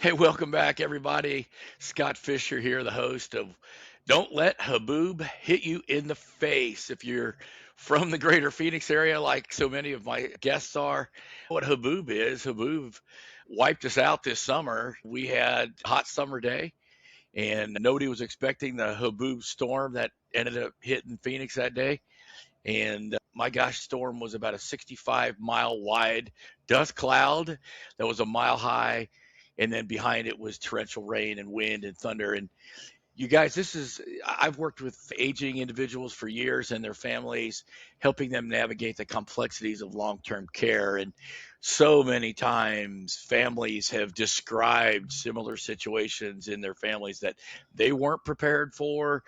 Hey, welcome back, everybody. Scott Fischer here, the host of Don't Let Haboob Hit You in the Face. If you're from the greater Phoenix area, like so many of my guests are, what Haboob is, Haboob wiped us out this summer. We had a hot summer day, and nobody was expecting the Haboob storm that ended up hitting Phoenix that day. And my gosh, storm was about a 65-mile wide dust cloud that was a mile high. And then behind it was torrential rain and wind and thunder. And you guys, I've worked with aging individuals for years and their families, helping them navigate the complexities of long term care. And so many times, families have described similar situations in their families that they weren't prepared for.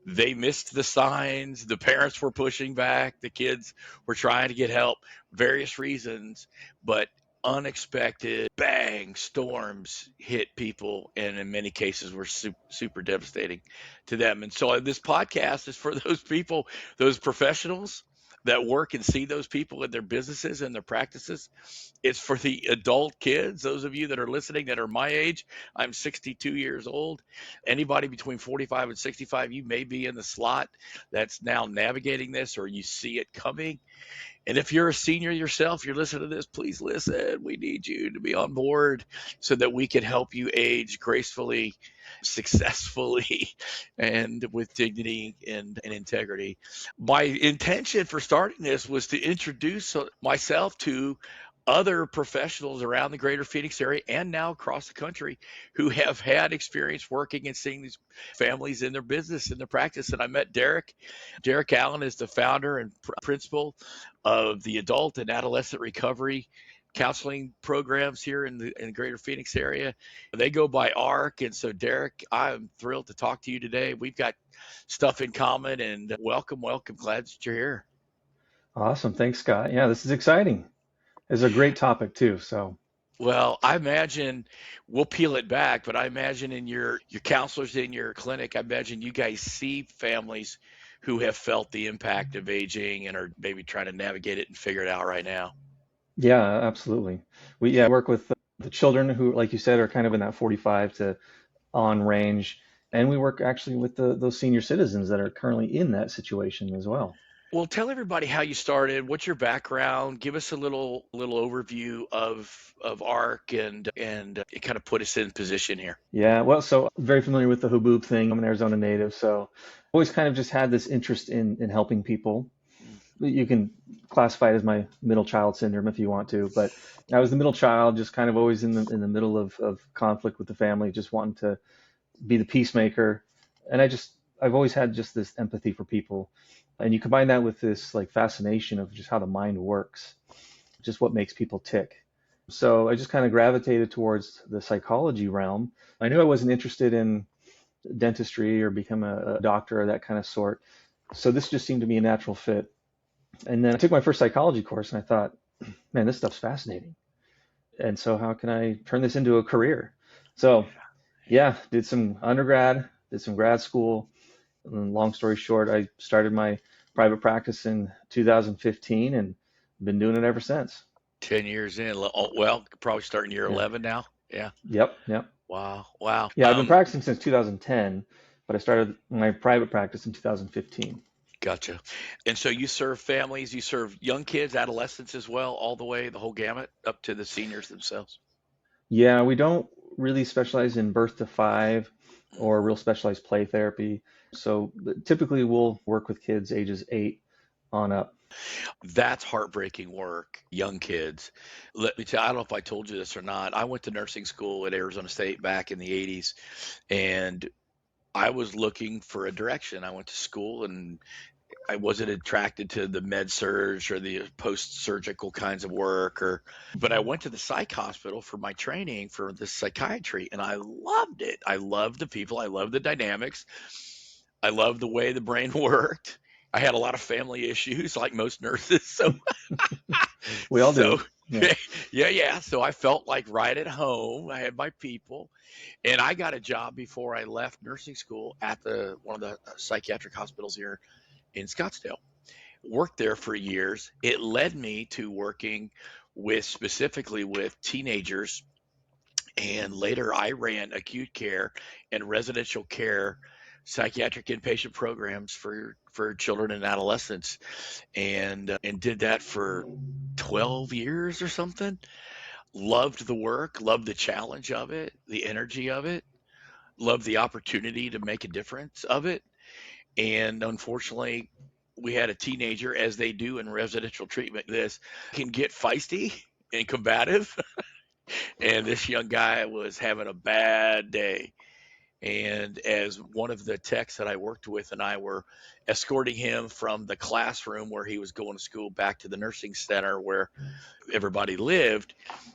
They missed the signs. The parents were pushing back. The kids were trying to get help, various reasons, but unexpected bang storms hit people, and in many cases were super devastating to them. And so this podcast is for those people, those professionals that work and see those people in their businesses and their practices. It's for the adult kids, those of you that are listening that are my age. I'm 62 years old. Anybody between 45 and 65, you may be in the slot that's now navigating this, or you see it coming. And if you're a senior yourself, you're listening to this, please listen. We need you to be on board so that we can help you age gracefully, successfully, and with dignity and integrity. My intention for starting this was to introduce myself to other professionals around the greater Phoenix area and now across the country who have had experience working and seeing these families in their business, in their practice. And I met Derek. Derek Allen is the founder and principal of the adult and adolescent recovery counseling programs here in the greater Phoenix area. They go by AARC. And so, Derek, I'm thrilled to talk to you today. We've got stuff in common, and welcome, welcome. Glad that you're here. Awesome. Thanks, Scott. Yeah, this is exciting. It's a great topic too. So, Well, I imagine we'll peel it back, but I imagine in your counselors in your clinic, I imagine you guys see families who have felt the impact of aging and are maybe trying to navigate it and figure it out right now. yeah, absolutely. We work with the children who, like you said, are kind of in that 45 to on range, and we work actually with those senior citizens that are currently in that situation as well. Well, tell everybody how you started, what's your background, give us a little overview of ARC and it kind of put us in position here. Yeah, well, so very familiar with the Haboob thing. I'm an Arizona native, so always kind of just had this interest in helping people. You can classify it as my middle child syndrome if you want to, but I was the middle child, just kind of always in the middle of conflict with the family, just wanting to be the peacemaker. And I've always had just this empathy for people. And you combine that with this like fascination of just how the mind works, just what makes people tick. So I just kind of gravitated towards the psychology realm. I knew I wasn't interested in dentistry or become a doctor or that kind of sort. So this just seemed to be a natural fit. And then I took my first psychology course and I thought, man, this stuff's fascinating. And so how can I turn this into a career? So yeah, did some undergrad, did some grad school. And long story short, I started my private practice in 2015 and been doing it ever since. 10 years in, well, probably starting year Yeah. 11 now. Yeah. Yep. Wow. Wow. Yeah, I've been practicing since 2010, but I started my private practice in 2015. Gotcha. And so you serve families, you serve young kids, adolescents as well, all the way, the whole gamut, up to the seniors themselves. Yeah, we don't really specialize in birth to five or real specialized play therapy. So typically we'll work with kids ages 8 on up. That's heartbreaking work, young kids. Let me tell you, I don't know if I told you this or not. I went to nursing school at Arizona State back in the 80s, and I was looking for a direction. I went to school and I wasn't attracted to the med surge or the post-surgical kinds of work but I went to the psych hospital for my training for the psychiatry and I loved it. I loved the people, I loved the dynamics. I loved the way the brain worked. I had a lot of family issues like most nurses. So We all so do. Yeah. yeah. So I felt like right at home. I had my people. And I got a job before I left nursing school at the one of the psychiatric hospitals here in Scottsdale. Worked there for years. It led me to working with specifically with teenagers And later, I ran acute care and residential care psychiatric inpatient programs for children and adolescents, and did that for 12 years or something. Loved the work, loved the challenge of it, the energy of it, loved the opportunity to make a difference of it. And unfortunately, we had a teenager, as they do in residential treatment. This can get feisty and combative. And this young guy was having a bad day. And as one of the techs that I worked with and I were escorting him from the classroom where he was going to school back to the nursing center where everybody lived,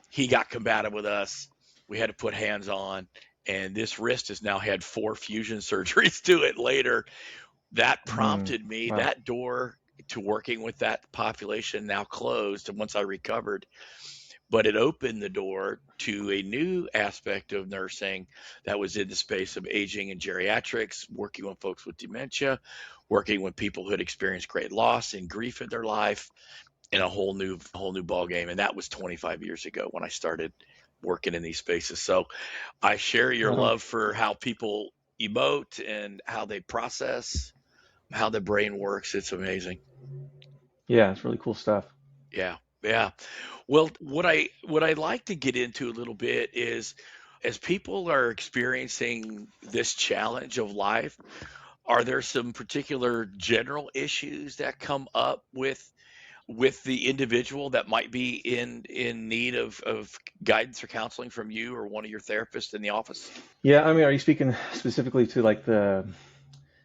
he got combative with us. We had to put hands on, and this wrist has now had 4 fusion surgeries to it later. That Mm, prompted me, wow. that door to working with that population now closed. And once I recovered, but it opened the door to a new aspect of nursing that was in the space of aging and geriatrics, working with folks with dementia, working with people who had experienced great loss and grief in their life, in a whole new ball game. And that was 25 years ago when I started working in these spaces. So I share your Right on. love for how people emote and how they process, how the brain works. It's amazing. Yeah, it's really cool stuff. Yeah. Yeah. Well, what I like to get into a little bit is, as people are experiencing this challenge of life, are there some particular general issues that come up with the individual that might be in need of guidance or counseling from you or one of your therapists in the office? Yeah, I mean, are you speaking specifically to like the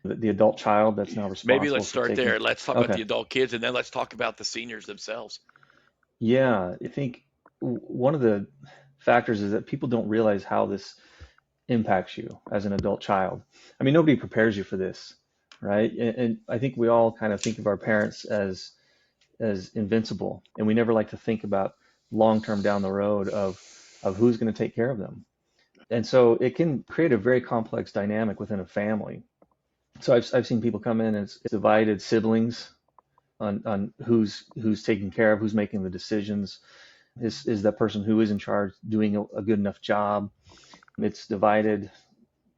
adult child that's now Maybe responsible let's for start taking? there. Let's talk about Okay. the adult kids, and then let's talk about the seniors themselves. Yeah, I think one of the factors is that people don't realize how this impacts you as an adult child. I mean, nobody prepares you for this, right? And I think we all kind of think of our parents as invincible, and we never like to think about long term down the road of who's going to take care of them. And so it can create a very complex dynamic within a family. So I've seen people come in and it's divided siblings on who's taking care of, who's making the decisions. Is that person who is in charge doing a good enough job? It's divided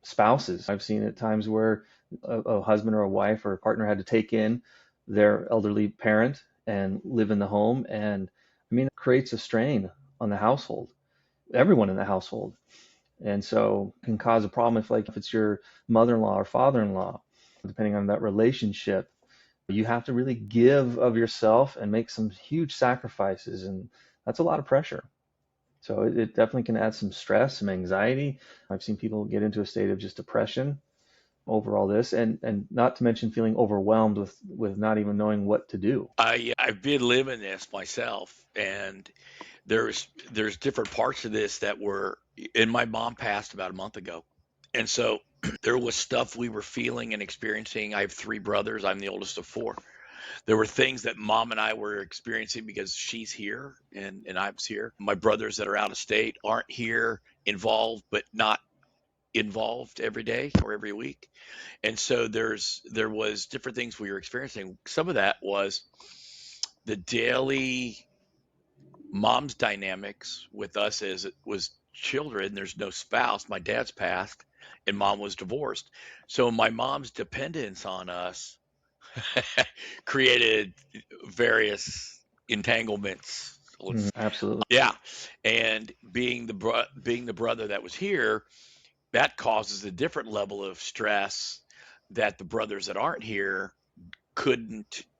spouses. I've seen at times where a husband or a wife or a partner had to take in their elderly parent and live in the home. And I mean, it creates a strain on the household, everyone in the household. And so can cause a problem if it's your mother-in-law or father-in-law, depending on that relationship. You have to really give of yourself and make some huge sacrifices, and that's a lot of pressure. So it definitely can add some stress, some anxiety. I've seen people get into a state of just depression over all this, and not to mention feeling overwhelmed with not even knowing what to do. I've been living this myself, and there's different parts of this that were, and my mom passed about a month ago, and so there was stuff we were feeling and experiencing. I have 3 brothers. I'm the oldest of 4. There were things that mom and I were experiencing because she's here and I'm here. My brothers that are out of state aren't here, involved, but not involved every day or every week. And so there was different things we were experiencing. Some of that was the daily mom's dynamics with us as it was children. There's no spouse. My dad's passed and mom was divorced. So my mom's dependence on us created various entanglements. Mhm, Let's, absolutely. yeah. And being the brother that was here, that causes a different level of stress that the brothers that aren't here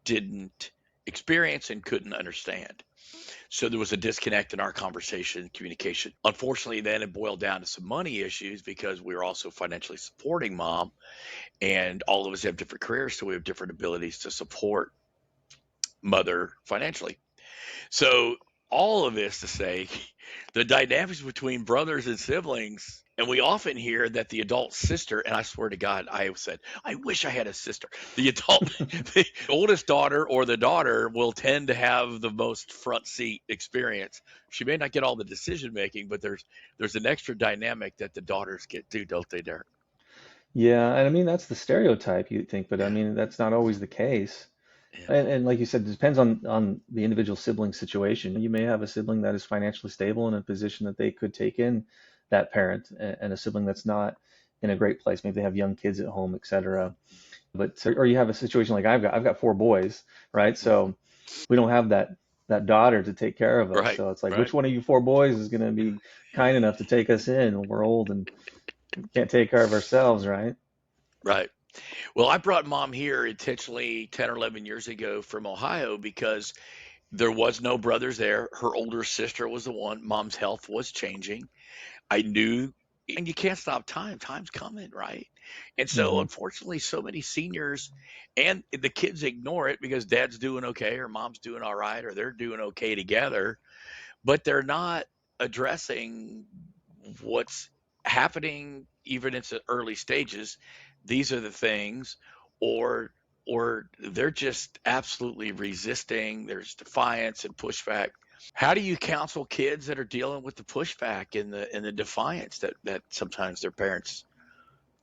didn't experience and couldn't understand. So there was a disconnect in our conversation, communication. Unfortunately, then it boiled down to some money issues because we were also financially supporting mom, and all of us have different careers, so we have different abilities to support mother financially. So all of this to say, the dynamics between brothers and siblings, and we often hear that the adult sister, and I swear to God, I have said, I wish I had a sister. The adult, the oldest daughter or the daughter will tend to have the most front seat experience. She may not get all the decision making, but there's an extra dynamic that the daughters get too, don't they, Derek? Yeah, and I mean that's the stereotype you'd think, but I Yeah, mean that's not always the case. yeah, And like you said, it depends on the individual sibling situation. You may have a sibling that is financially stable in a position that they could take in that parent and a sibling that's not in a great place. Maybe they have young kids at home, etc. But or you have a situation like I've got four boys, right? So we don't have that daughter to take care of us. Right, So it's like, right, which one of you four boys is going to be kind enough to take us in when we're old and can't take care of ourselves, right? right. Well, I brought mom here intentionally 10 or 11 years ago from Ohio because there was no brothers there. Her older sister was the one. Mom's health was changing. I knew, and you can't stop time. Time's coming, right? And so, Hmm. unfortunately, so many seniors and the kids ignore it because dad's doing okay or mom's doing all right or they're doing okay together, but they're not addressing what's happening even in the early stages. These are the things, or they're just absolutely resisting. There's defiance and pushback. How do you counsel kids that are dealing with the pushback and the defiance that sometimes their parents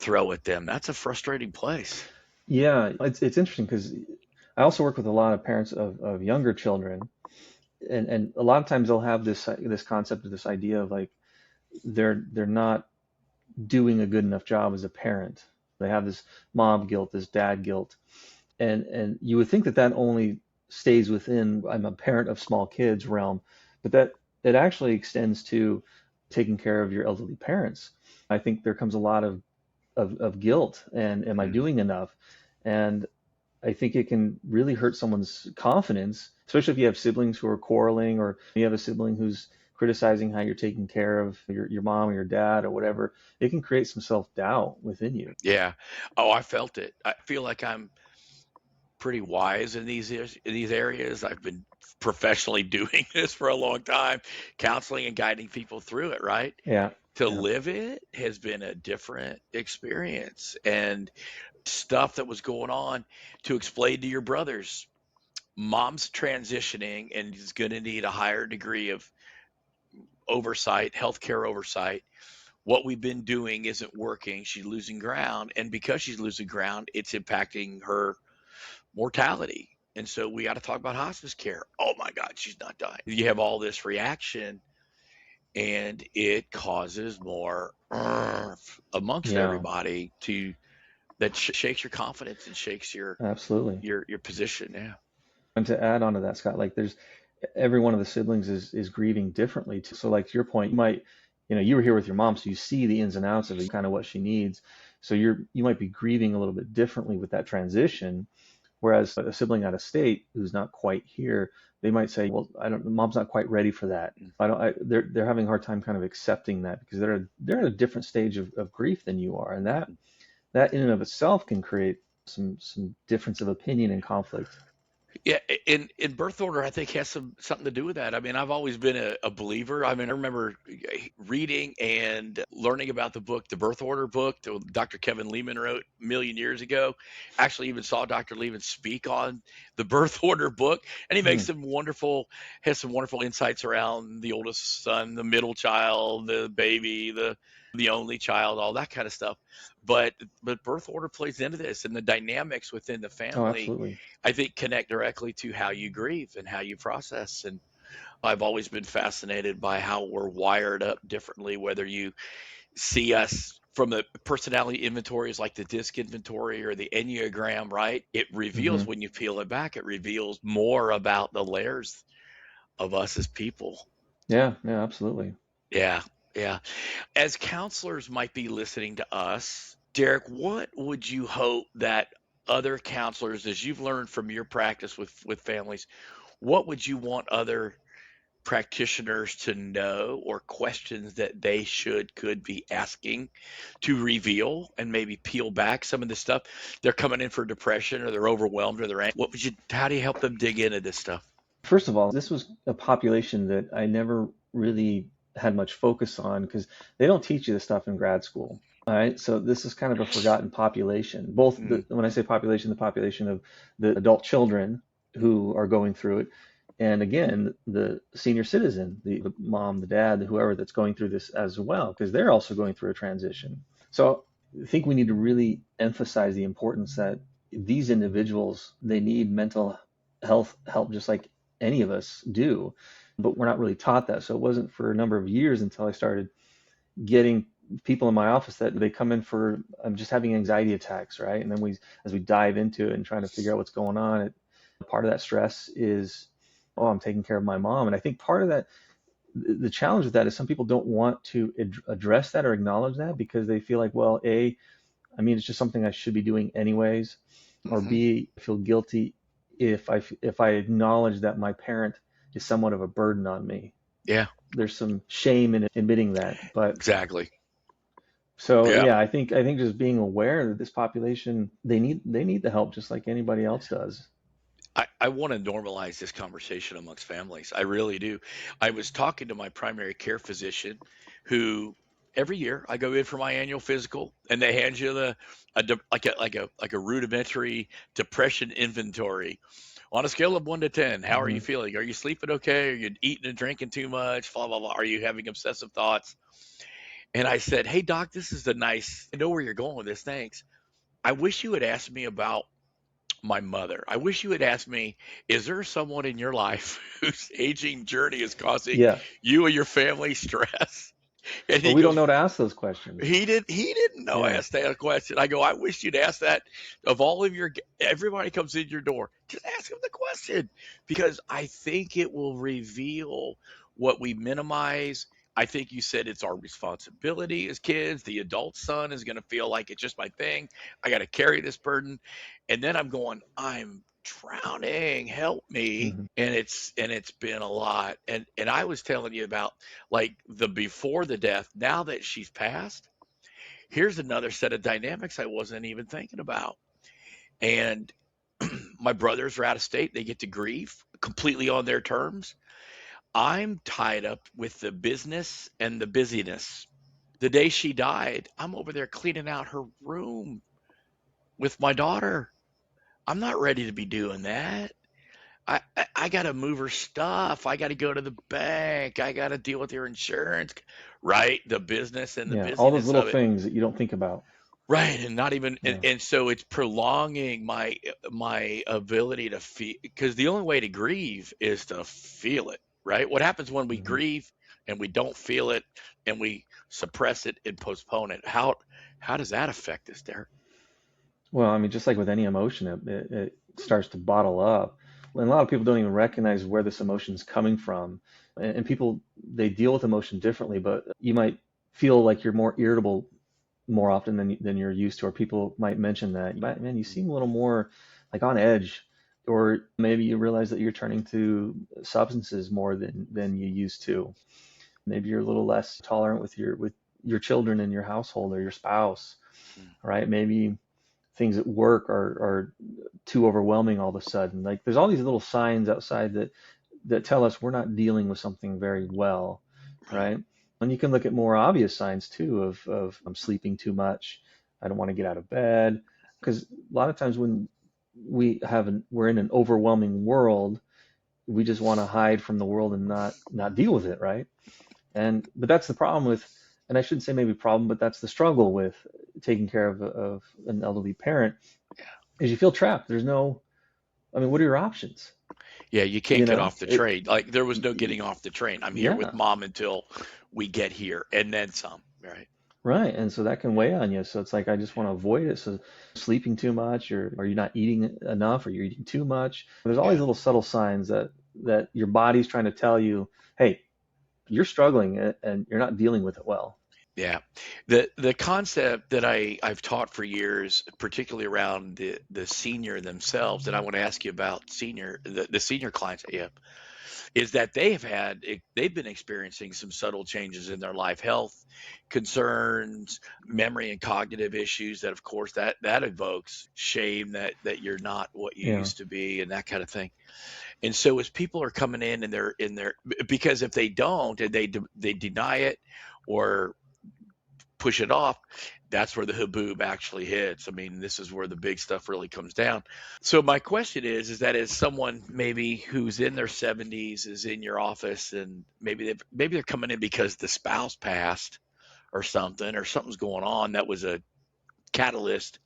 throw at them? That's a frustrating place. Yeah, it's interesting because I also work with a lot of parents of younger children, and a lot of times they'll have this concept of this idea of like they're not doing a good enough job as a parent. They have this mom guilt, this dad guilt, and you would think that that only stays within I'm a parent of small kids realm, but that it actually extends to taking care of your elderly parents. I think there comes a lot of guilt and am I Mm. doing enough? And I think it can really hurt someone's confidence, especially if you have siblings who are quarreling or you have a sibling who's criticizing how you're taking care of your mom or your dad or whatever. It can create some self-doubt within you. Yeah. Oh, I felt it. I feel like I'm pretty wise in these areas. I've been professionally doing this for a long time, counseling and guiding people through it, right? Yeah. To Yeah. live it has been a different experience and stuff that was going on to explain to your brothers. Mom's transitioning and is going to need a higher degree of oversight, healthcare oversight. What we've been doing isn't working. She's losing ground. And because she's losing ground, it's impacting her mortality. And so we got to talk about hospice care. Oh my God, she's not dying. You have all this reaction and it causes more amongst Yeah. everybody to that shakes your confidence and shakes Absolutely. your position. Yeah. And to add on to that, Scott, like there's every one of the siblings is grieving differently too. So like to your point, you might, you were here with your mom, so you see the ins and outs of it, kind of what she needs. So you might be grieving a little bit differently with that transition. Whereas a sibling out of state who's not quite here, they might say, well, I don't, mom's not quite ready for that. They're having a hard time kind of accepting that because they're at a different stage of grief than you are. And that in and of itself can create some difference of opinion and conflict. Yeah, in birth order, I think has something to do with that. I mean, I've always been a believer. I mean, I remember reading and learning about the book, the birth order book that Dr. Kevin Leman wrote a million years ago. Actually, even saw Dr. Leman speak on the birth order book, and he Hmm. makes has some wonderful insights around the oldest son, the middle child, the baby, the only child, all that kind of stuff. But birth order plays into this, and the dynamics within the Oh, family absolutely. I think connect directly to how you grieve and how you process. And I've always been fascinated by how we're wired up differently, whether you see us from the personality inventories like the disc inventory or the Enneagram, right? It Hmm. reveals when you peel it back, it reveals more about the layers of us as people. Yeah, yeah, absolutely. Yeah. Yeah. As counselors might be listening to us, Derek, what would you hope that other counselors, as you've learned from your practice with families, what would you want other practitioners to know or questions that they could be asking to reveal and maybe peel back some of the stuff they're coming in for depression or they're overwhelmed or they're angry? How do you help them dig into this stuff? First of all, this was a population that I never really had much focus on because they don't teach you this stuff in grad school. All right, so this is kind of a forgotten population. Both Mm, when I say population, the population of the adult children who are going through it, and again, the senior citizen, the mom, the dad, whoever that's going through this as well, because they're also going through a transition. So I think we need to really emphasize the importance that these individuals, they need mental health help just like any of us do, but we're not really taught that. So it wasn't for a number of years until I started getting people in my office that they come in for just having anxiety attacks, right? And then as we dive into it and trying to figure out what's going on, part of that stress is, oh, I'm taking care of my mom. And I think part of that, the challenge with that is some people don't want to address that or acknowledge that because they feel like, well, A, I mean, it's just something I should be doing anyways, or Hmm. B, I feel guilty if I acknowledge that my parent is somewhat of a burden on me. Yeah, There's some shame in admitting that, but exactly. so Yeah. yeah, I think just being aware that this population they need the help just like anybody else does. I want to normalize this conversation amongst families. I really do. I was talking to my primary care physician who every year I go in for my annual physical and they hand you like a rudimentary depression inventory on a scale of 1 to 10. How are you Hmm. feeling? Are you sleeping okay? Are you eating and drinking too much? Blah blah blah. Are you having obsessive thoughts? And I said, "Hey doc, this is a nice I know where you're going with this. Thanks. I wish you had asked me about my mother. I wish you had asked me, is there someone in your life whose aging journey is causing Yeah, you and your family stress?" And but he we don't goes, know to ask those questions. he didn't know I Yeah. asked that question. I go, I wish you'd ask that of all of your everybody comes in your door. Just ask them the question because I think it will reveal what we minimize. I think you said it's our responsibility as kids. The adult son is going to feel like it's just my thing. I got to carry this burden. And then I'm going, I'm drowning, help me. Hmm. And it's been a lot. And I was telling you about like the before the death, now that she's passed, here's another set of dynamics I wasn't even thinking about. And my brothers are out of state. They get to grieve completely on their terms. I'm tied up with the business and the busyness. The day she died, I'm over there cleaning out her room with my daughter. I'm not ready to be doing that. I got to move her stuff. I got to go to the bank. I got to deal with her insurance, right? The business and the Yeah, all those busyness little of it. things that you don't think about. Right, and not even Yeah. and so it's prolonging my ability to feel because the only way to grieve is to feel it, right? What happens when we Hmm. grieve and we don't feel it and we suppress it and postpone it? How does that affect us, Derek? Well, I mean, just like with any emotion, it starts to bottle up. And a lot of people don't even recognize where this emotion is coming from. And people, they deal with emotion differently, but you might feel like you're more irritable more often than you're used to, or people might mention that, man, you seem a little more like on edge, or maybe you realize that you're turning to substances more than you used to. Maybe you're a little less tolerant with your children in your household or your spouse, Mm. right? Maybe things at work are too overwhelming all of a sudden. Like there's all these little signs outside that tell us we're not dealing with something very well, Right. right? And you can look at more obvious signs too of I'm sleeping too much, I don't want to get out of bed, because a lot of times when we're in an overwhelming world, we just want to hide from the world and not deal with it, right? But that's the problem with, and I shouldn't say maybe problem, but that's the struggle with taking care of an elderly parent, Yeah. is you feel trapped. There's no, I mean, what are your options? Yeah, you can't You get know, off the train. Like there was no getting off the train. I'm here with yeah, mom until we get here and then some, right? right. And so that can weigh on you. So it's like, I just want to avoid it. So sleeping too much, or are you not eating enough, or you're eating too much? There's all these Yeah. little subtle signs that your body's trying to tell you, hey, you're struggling and you're not dealing with it well. Yeah. The concept that I've taught for years, particularly around the senior themselves, that I want to ask you about the senior clients that you have, is that they've been experiencing some subtle changes in their life, health concerns, memory and cognitive issues that of course that evokes shame that you're not what you Yeah. used to be and that kind of thing. And so as people are coming in and they're in their because if they don't and they deny it or push it off, that's where the haboob actually hits. I mean, this is where the big stuff really comes down. So my question is that as someone maybe who's in their 70s is in your office and maybe they're coming in because the spouse passed or something's going on that was a catalyst.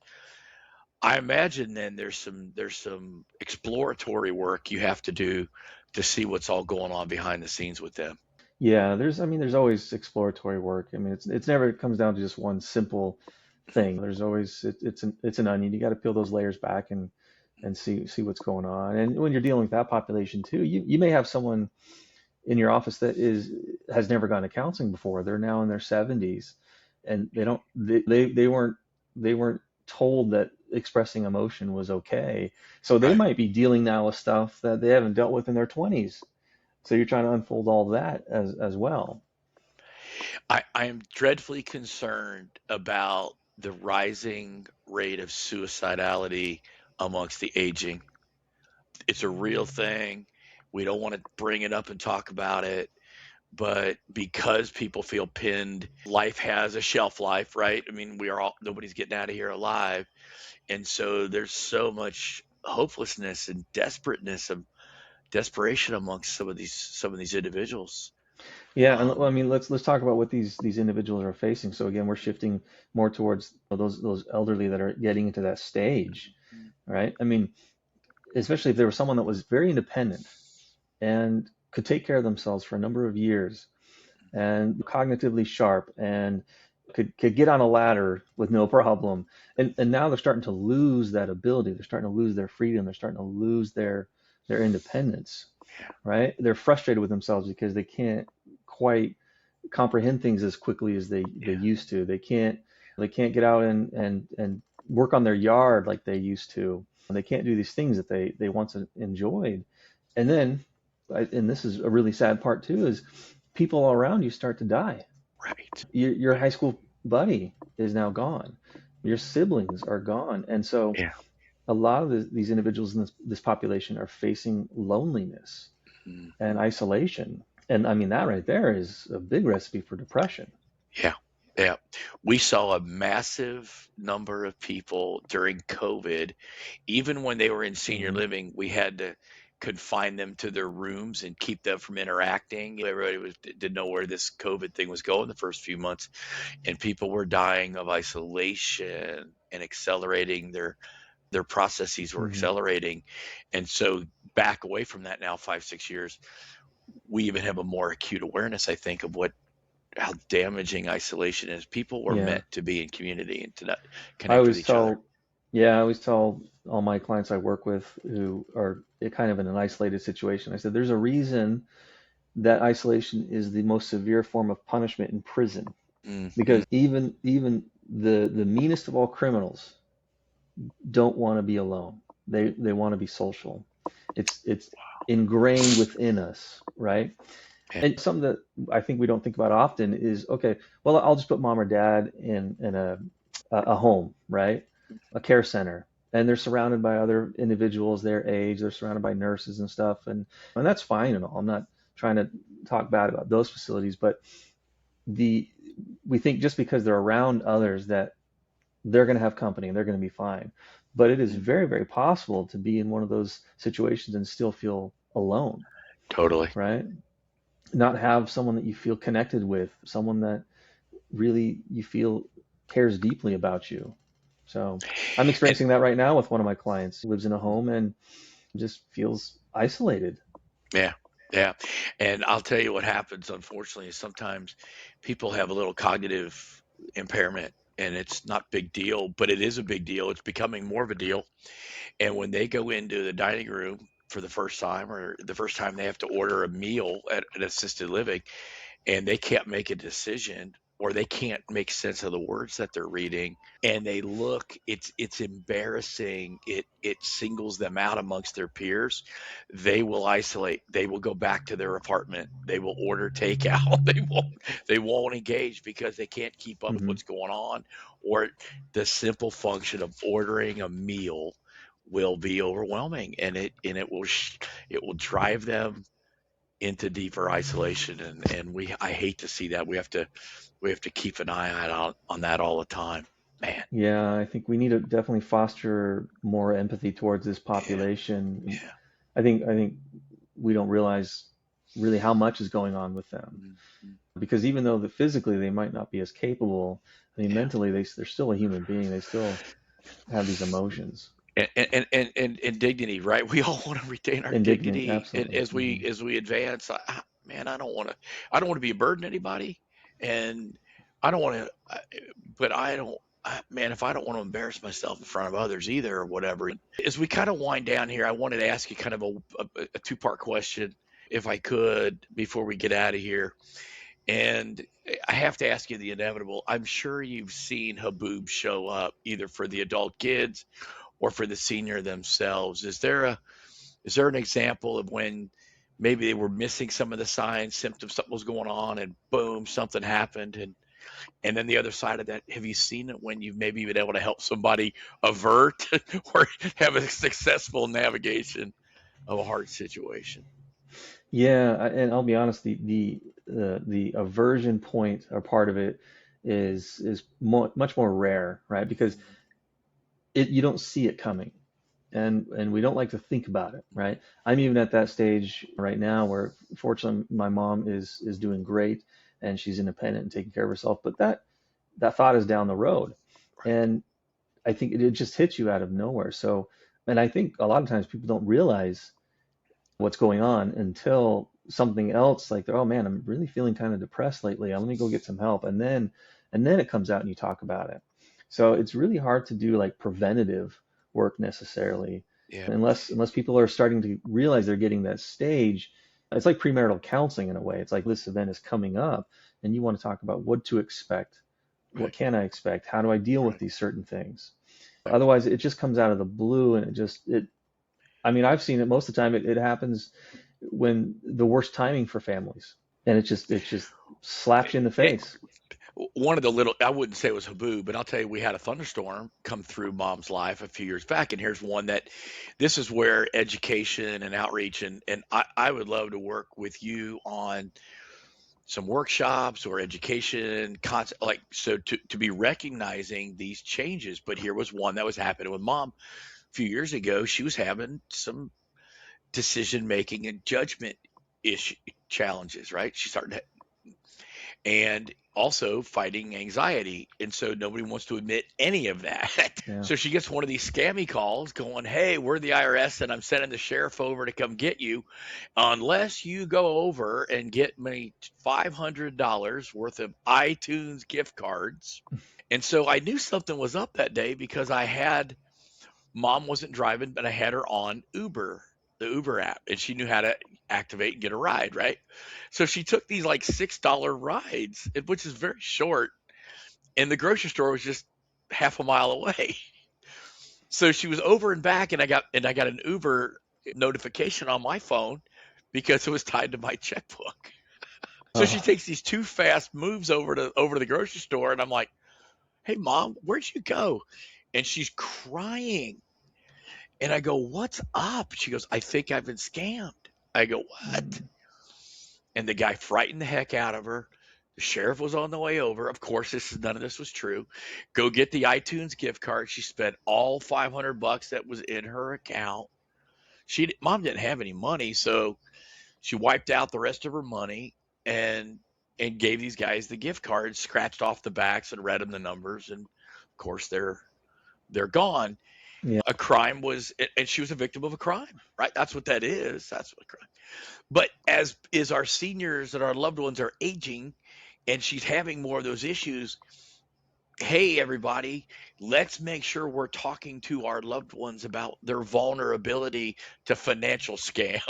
I imagine then there's some exploratory work you have to do to see what's all going on behind the scenes with them. Yeah, there's always exploratory work. I mean, it's never it comes down to just one simple thing. There's always it's an onion. You got to peel those layers back and see what's going on. And when you're dealing with that population too, you may have someone in your office that is has never gone to counseling before. They're now in their 70s, and they weren't told that expressing emotion was okay. So they Right. might be dealing now with stuff that they haven't dealt with in their 20s. So you're trying to unfold all that as well. I am dreadfully concerned about the rising rate of suicidality amongst the aging. It's a real thing. We don't want to bring it up and talk about it, but because people feel pinned, life has a shelf life, right? I mean, nobody's getting out of here alive. And so there's so much hopelessness and desperation amongst some of these individuals. Yeah, and Um, I mean, let's talk about what these individuals are facing. So again, we're shifting more towards those elderly that are getting into that stage, right? I mean, especially if there was someone that was very independent and could take care of themselves for a number of years and cognitively sharp and could get on a ladder with no problem. And now they're starting to lose that ability. They're starting to lose their freedom. They're starting to lose their independence, yeah, right? They're frustrated with themselves because they can't quite comprehend things as quickly as they yeah, used to. They can't get out and work on their yard like they used to. They can't do these things that they once enjoyed. And then, and this is a really sad part too, is people around you start to die. right, Your right, high school buddy is now gone. Your siblings are gone. And so yeah. a lot of these individuals in this population are facing loneliness and Mhm. isolation. And I mean, that right there is a big recipe for depression. Yeah, yeah. We saw a massive number of people during COVID. Even when they were in senior Hmm. living, we had to confine them to their rooms and keep them from interacting. Everybody didn't know where this COVID thing was going the first few months, and people were dying of isolation and accelerating their processes were Hmm. accelerating. And so back away from that now 5 6 years, we even have a more acute awareness, I think, of what how damaging isolation is. People were Yeah. meant to be in community and to not I connect with always each other. tell, yeah, I always tell all my clients I work with who are kind of in an isolated situation. I said, there's a reason that isolation is the most severe form of punishment in prison, Hmm. because even the meanest of all criminals don't want to be alone. They want to be social. It's ingrained within us, right? Yeah. And something that I think we don't think about often is, okay, well, I'll just put mom or dad in a home, right? A care center. And they're surrounded by other individuals their age. They're surrounded by nurses and stuff, and that's fine and all. I'm not trying to talk bad about those facilities, but the we think just because they're around others that they're going to have company and they're going to be fine. But it is Mm, very, very possible to be in one of those situations and still feel alone, totally. right? Not have someone that you feel connected with, someone that really you feel cares deeply about you. So I'm And experiencing that right now with one of my clients who lives in a home and just feels isolated. yeah, yeah. And I'll tell you what happens, unfortunately, is sometimes people have a little cognitive impairment and it's not big deal, but it is a big deal. It's becoming more of a deal. And when they go into the dining room for the first time or the first time they have to order a meal at an assisted living, and they can't make a decision or they can't make sense of the words that they're reading and they look, it's embarrassing, it singles them out amongst their peers. They will isolate, they will go back to their apartment, they will order takeout, they won't engage because they can't keep up with Hmm. what's going on, or the simple function of ordering a meal will be overwhelming, and it will drive them into deeper isolation, and I hate to see that. We have to keep an eye out on that all the time. Man. Yeah, I think we need to definitely foster more empathy towards this Yeah, population. yeah. I think we don't realize really how much is going on with them, Mhm. because even though physically they might not be as capable, I mean Yeah. mentally they're still a human being. They still have these emotions. And dignity, right? We all want to retain our Indignant, dignity, and absolutely. as we Hmm. as we advance. man, I don't want to be a burden to anybody, and I don't want to, but I don't. Man, if I don't want to embarrass myself in front of others either, or whatever. As we kind of wind down here, I wanted to ask you kind of a two-part question, if I could, before we get out of here. And I have to ask you the inevitable. I'm sure you've seen Haboob show up either for the adult kids or for the senior themselves. Is there an example of when maybe they were missing some of the signs, symptoms, something was going on, and boom, something happened, and then the other side of that, have you seen it when you've maybe been able to help somebody avert or have a successful navigation of a hard situation? Yeah, and I'll be honest, the aversion point or part of it is much more rare, right? Because you don't see it coming, and we don't like to think about it, right? I'm even at that stage right now where fortunately my mom is doing great and she's independent and taking care of herself, but that thought is down the road, Right. and I think it just hits you out of nowhere. So, and I think a lot of times people don't realize what's going on until something else like, oh man, I'm really feeling kind of depressed lately. Let me go get some help. And then it comes out and you talk about it. So it's really hard to do like preventative work necessarily Yeah. unless people are starting to realize they're getting that stage. It's like premarital counseling in a way. It's like this event is coming up and you want to talk about what to expect. What Right. can I expect? How do I deal with Right. these certain things? Right. Otherwise, it just comes out of the blue and I mean, I've seen it most of the time. It happens when the worst timing for families, and it just slaps you in the face. One of the little, I wouldn't say it was Haboob, but I'll tell you, we had a thunderstorm come through mom's life a few years back. And here's one that this is where education and outreach, and I would love to work with you on some workshops or education concept, like, so to be recognizing these changes. But here was one that was happening with mom a few years ago. She was having some decision making and judgment issue challenges, right? She started and also fighting anxiety. And so nobody wants to admit any of that. Yeah, So she gets one of these scammy calls going, "Hey, we're the IRS and I'm sending the sheriff over to come get you unless you go over and get me $500 worth of iTunes gift cards." And so I knew something was up that day because I had mom wasn't driving, but I had her on Uber, the Uber app, and she knew how to activate and get a ride, right? So she took these like $6 rides, which is very short, and the grocery store was just half a mile away. So she was over and back, and I got an Uber notification on my phone because it was tied to my checkbook. So she oh, takes these two fast moves over to the grocery store, and I'm like, "Hey, mom, where'd you go?" And she's crying. And I go, "What's up?" She goes, "I think I've been scammed." I go, "What?" mm, And the guy frightened the heck out of her. The sheriff was on the way over. Of course, none of this was true. Go get the iTunes gift card. She spent all $500 that was in her account. Mom didn't have any money, so she wiped out the rest of her money and gave these guys the gift cards, scratched off the backs and read them the numbers, and of course they're gone. yeah, A crime was, and she was a victim of a crime, right? That's what that is. That's what crime. But as is our seniors and our loved ones are aging, and she's having more of those issues, hey, everybody, let's make sure we're talking to our loved ones about their vulnerability to financial scam.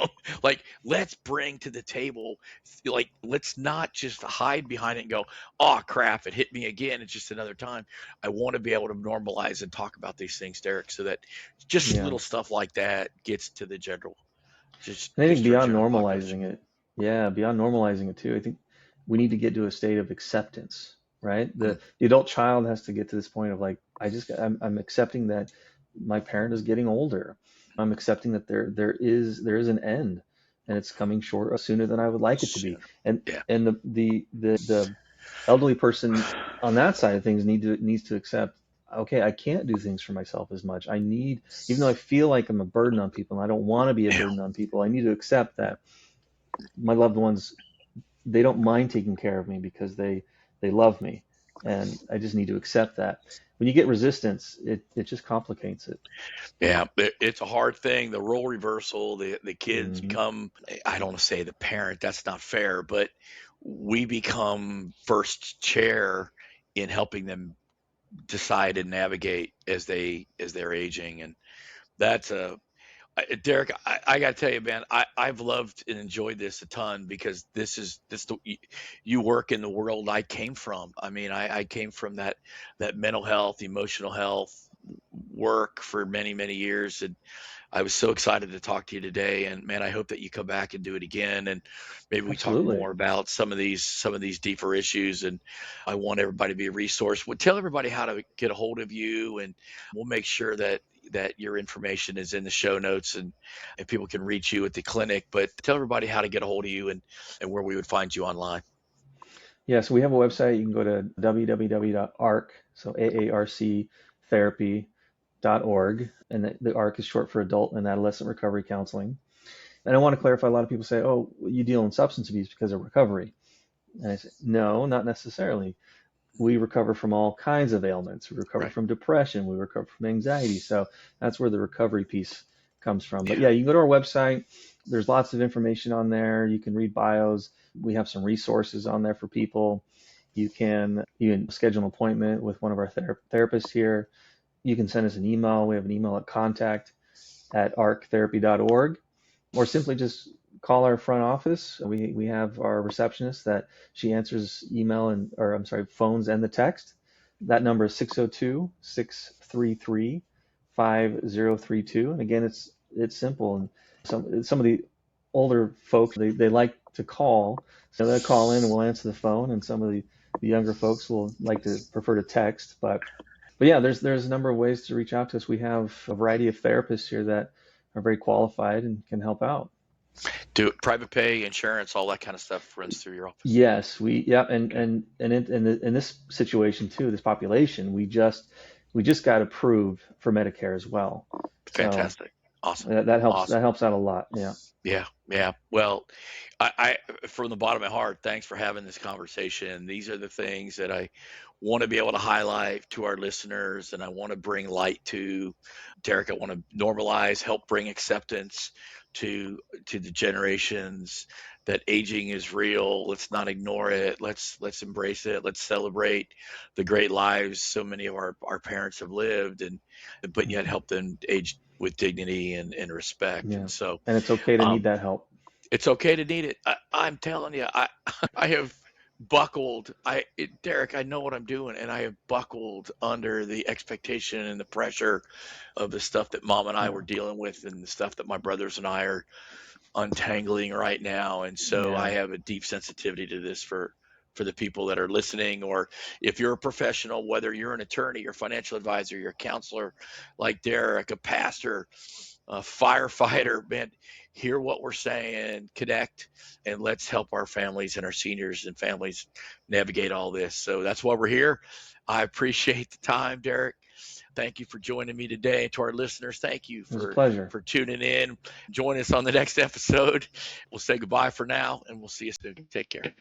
Like, let's bring to the table, like, let's not just hide behind it and go, oh, crap, it hit me again. It's just another time. I want to be able to normalize and talk about these things, Derek, so that just yeah. little stuff like that gets to the general, And I think just our beyond general population. normalizing it, yeah, beyond normalizing it too, I think we need to get to a state of acceptance, right? Mm, The adult child has to get to this point of like, I'm accepting that my parent is getting older. I'm accepting that there is an end, and it's coming short sooner than I would like it to be. soon. And Yeah. and the elderly person on that side of things needs to accept, okay, I can't do things for myself as much. I need, even though I feel like I'm a burden on people and I don't want to be a Yeah. burden on people, I need to accept that my loved ones, they don't mind taking care of me because they love me. And I just need to accept that. When you get resistance, it just complicates it. Yeah, it's a hard thing. The role reversal, the kids Hmm. become, I don't want to say the parent, that's not fair, but we become first chair in helping them decide and navigate as they're aging. And that's Derek, I got to tell you, man, I've loved and enjoyed this a ton because you work in the world I came from. I mean, I came from that mental health, emotional health work for many, many years. And I was so excited to talk to you today. And man, I hope that you come back and do it again. And maybe we talk Absolutely. more about some of these deeper issues. And I want everybody to be a resource. Well, tell everybody how to get a hold of you, and we'll make sure that your information is in the show notes and people can reach you at the clinic. But tell everybody how to get a hold of you and where we would find you online. Yeah, so we have a website. You can go to www.arc, so AARC Therapy.org, and the ARC is short for Adult and Adolescent Recovery Counseling. And I want to clarify, a lot of people say, oh, you deal in substance abuse because of recovery. And I say, no, not necessarily. We recover from all kinds of ailments. We recover Right. from depression. We recover from anxiety. So that's where the recovery piece comes from. But Yeah. yeah, you can go to our website. There's lots of information on there. You can read bios. We have some resources on there for people. You can schedule an appointment with one of our therapists here. You can send us an email. We have an email at contact@arctherapy.org, or simply just call our front office. We have our receptionist that she answers email and, or I'm sorry, phones and the text. That number is 602-633-5032. And again, it's simple. And some of the older folks, they like to call. So they'll call in and we'll answer the phone. And some of the younger folks will like to prefer to text. But yeah, there's a number of ways to reach out to us. We have a variety of therapists here that are very qualified and can help out. Do it, private pay, insurance, all that kind of stuff runs through your office. Yes, yeah, Okay. in this situation too, this population, we just got approved for Medicare as well. So Fantastic. Awesome. that Awesome. helps out a lot. Yeah. Yeah, yeah. Well, from the bottom of my heart, thanks for having this conversation. These are the things that I want to be able to highlight to our listeners, and I want to bring light to. Derek, I want to normalize, help bring acceptance to the generations that aging is real. Let's not ignore it. Let's embrace it. Let's celebrate the great lives so many of our parents have lived, and but yet Mhm. help them age with dignity and respect. Yeah. And so And it's okay to need um, that help. it's okay to need it. I'm telling you, I have buckled. Derek, I know what I'm doing, and I have buckled under the expectation and the pressure of the stuff that Mom and I Yeah. were dealing with, and the stuff that my brothers and I are untangling right now. And so I Yeah. have a deep sensitivity to this for the people that are listening, or if you're a professional, whether you're an attorney, your financial advisor, you're a counselor like Derek, a pastor, a firefighter, man, hear what we're saying, connect, and let's help our families and our seniors and families navigate all this. So that's why we're here. I appreciate the time, Derek. Thank you for joining me today. To our listeners, thank you It was a pleasure. for tuning in. Join us on the next episode. We'll say goodbye for now, and we'll see you soon. Take care.